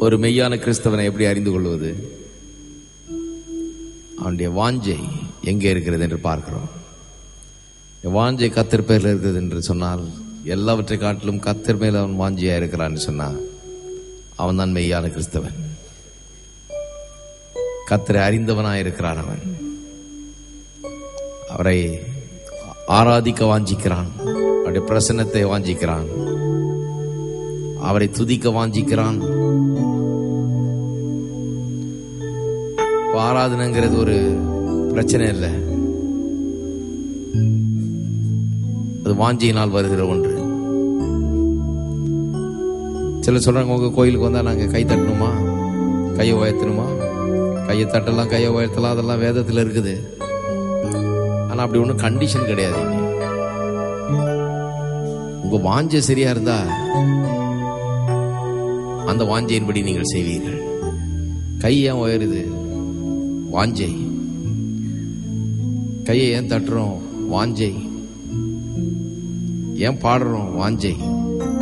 ஒரு மெய்யான கிறிஸ்தவனை எப்படி அறிந்து கொள்வது? அவனுடைய வாஞ்சை எங்கே இருக்கிறது என்று பார்க்கிறோம். வாஞ்சை கர்த்தர் பேரில் இருக்கிறது என்று சொன்னால், எல்லாவற்றை காட்டிலும் கர்த்தர் மேல் அவன் வாஞ்சியா இருக்கிறான்னு சொன்னான், அவன் தான் மெய்யான கிறிஸ்தவன். கர்த்தரை அறிந்தவனாயிருக்கிறான். அவன் அவரை ஆராதிக்க வாஞ்சிக்கிறான், அவருடைய பிரசன்னத்தை வாஞ்சிக்கிறான், அவரை துதிக்க வாஞ்சிக்கிறான். ஆராதனைங்கிறது ஒரு பிரச்சனை இல்லை, அது வாஞ்சியினால் வருகிற ஒன்று. சில சொல்றாங்க, உங்க கோயிலுக்கு வந்தா நாங்க கை தட்டணுமா, கையை உயர்த்தணுமா? கையை தட்டலாம், கையை உயர்த்தலாம், அதெல்லாம் வேதத்தில் இருக்குது. ஆனா அப்படி ஒன்றும் கண்டிஷன் கிடையாது. உங்க வாஞ்சை சரியா இருந்தா அந்த வாஞ்சையின்படி நீங்கள் செய்வீர்கள். கை ஏன் உயருது? வாஞ்சை. கையை ஏன் தட்டுறோம்? வாஞ்சை. ஏன் பாடுறோம்? வாஞ்சை.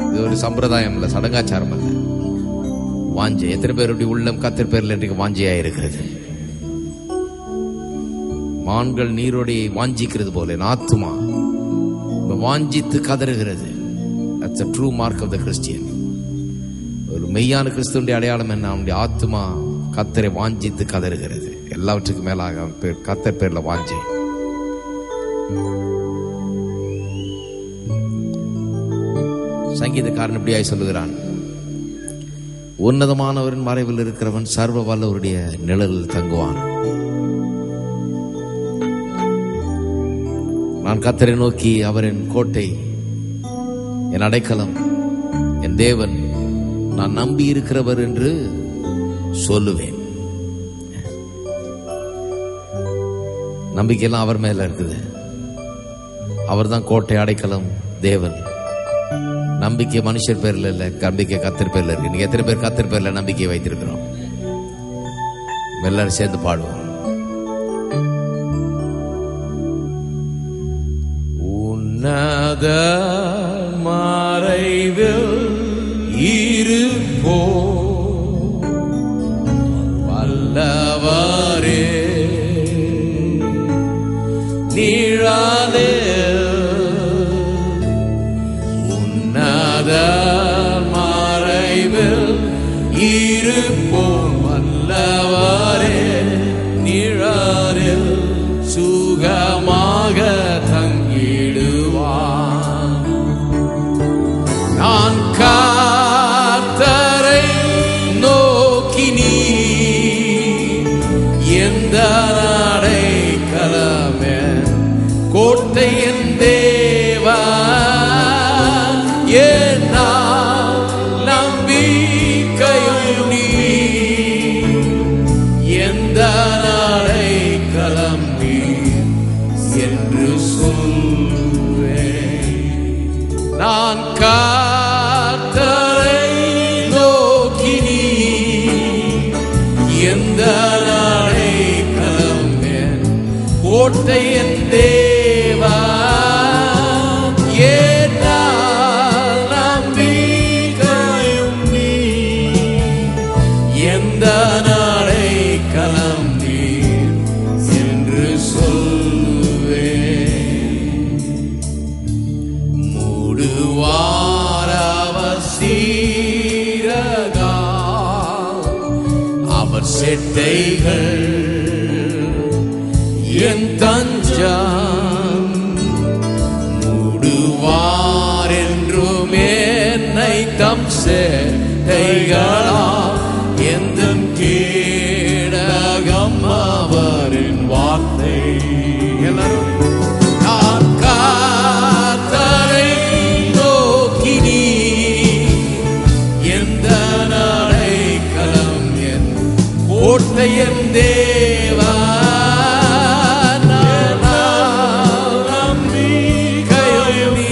இது ஒரு சம்பிரதாயம் இல்ல, சடங்காச்சாரம் அல்ல, வாஞ்சை. எத்தனை பேருடைய உள்ளம் கர்த்தர் பேரில் இன்றைக்கு வாஞ்சையா இருக்கிறது? மான்கள் நீரோடையை வாஞ்சிக்கிறது போல என் ஆத்துமா வாஞ்சித்து கதறுகிறது. That's a true mark of the Christian. ஒரு மெய்யான கிறிஸ்துவனுடைய அடையாளம் என்ன? அவனுடைய ஆத்துமா கர்த்தரை வாஞ்சித்து கதறுகிறது. எல்லாவற்றுக்கும் மேலாக கர்த்தர் பேர்ல வாஞ்சை. சங்கீதக்காரன் இப்படியாய் சொல்லுகிறான், உன்னதமானவரின் மறைவில் இருக்கிறவன் சர்வ வல்லவருடைய நிழலில் தங்குவான். நான் கர்த்தரை நோக்கி, அவர் என் கோட்டை, என் அடைக்கலம், என் தேவன், நான் நம்பி இருக்கிறவர் என்று சொல்லுவேன். நம்பிக்கையெல்லாம் அவர் மேல இருக்குது. அவர் தான் கோட்டை, அடைக்கலம், தேவன். நம்பிக்கை மனுஷர் பேர்ல இல்ல, நம்பிக்கை கர்த்தர் பேர்ல இருக்கு. நீங்க எத்தனை பேர் கர்த்தர் பேர்ல நம்பிக்கை வைத்திருக்கிறோம்? எல்லாரும் சேர்ந்து பாடுவோம். உன்னத மறைவில் இருப்போ வல்லவரே, நிழலே உன்னத மறைவில் இருப்போம் வல்லவரே, நிழலில் சுகமாக நான் கர்த்தரை நோக்கினி, எந்த அடைக்கலமே, கோட்டை, என் தேவன், என் நம்பிக்கையும் நீ, எந்த அடைக்கலம் நீ என்று சொல்வேன். நான் கர்த்தரை நோக்கினி, எந்த அடைக்கலம், கோட்டை, என் தேவன், என் நம்பிக்கையும் நீ, எந்த அடைக்கலம் நீ என்று சொல்வேன். மூடுவார் அவர் சீரகா, அவர் செட்டைகள் என் தஞ்சம். மூடுவார் என்றும் என்னை தம் செட்டைகளா, எந்த கேடகம் அவரின் வார்த்தை. எல்லாரும் நான் கர்த்தரை நோக்கினி, எந்த அடைக்கலம், என் கோட்டை, என் தேவன், நம்பிக்கையும் நீ,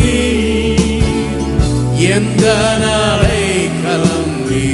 எந்த அடைக்கலம் நீ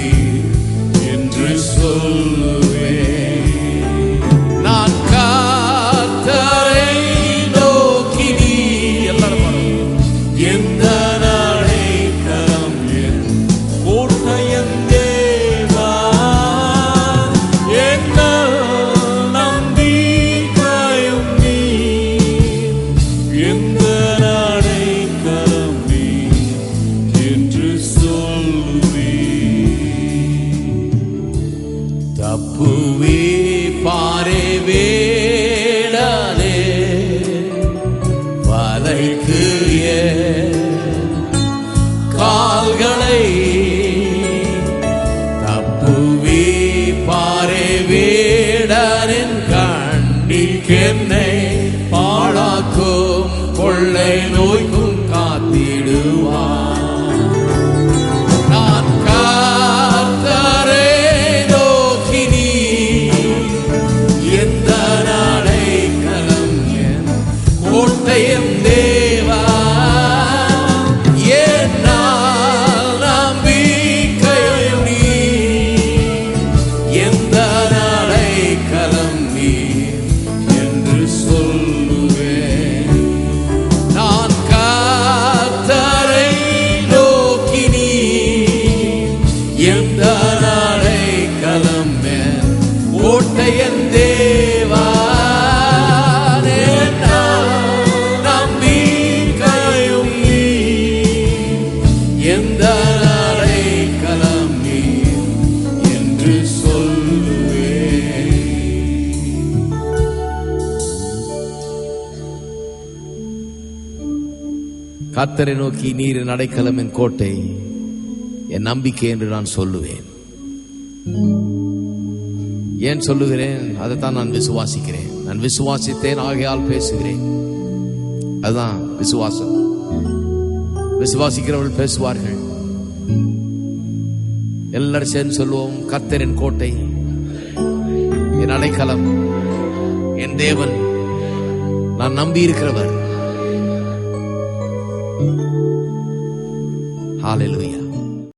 என்னை பாழாக்கும் கொள்ளை நோய்க்கும் காத்திடுவார். நான் கர்த்தரை நோக்கினி எந்த அடைக்கலம் என் கோட்டையும் தேவா என்னால் நம்பிக்கையும் நீ எந்த அடைக்கலம் நீ என்று சொல்லுவேன். நான் கர்த்தரை நோக்கினி எந்த அடைக்கலம் என் கோட்டையன் தேவா நம்பிக்கையும் நீ எந்த அடைக்கலம் நீ என்று சொல்லுவேன். கர்த்தரை நோக்கி நீர் என் அடைக்கலம் என் கோட்டை என் நம்பிக்கை என்று நான் சொல்லுவேன். ஏன் சொல்லுகிறேன்? அதைத்தான் நான் விசுவாசிக்கிறேன். நான் விசுவாசித்தேன், ஆகையால் பேசுகிறேன். அதுதான் விசுவாசம். விசுவாசிக்கிறவர்கள் பேசுவார்கள். எல்லாரும் சேர்ந்து சொல்லுவோம், கர்த்தர் என் கோட்டை, என் அடைக்கலம், என் தேவன், நான் நம்பி இருக்கிறவர். ஹல்லேலூயா.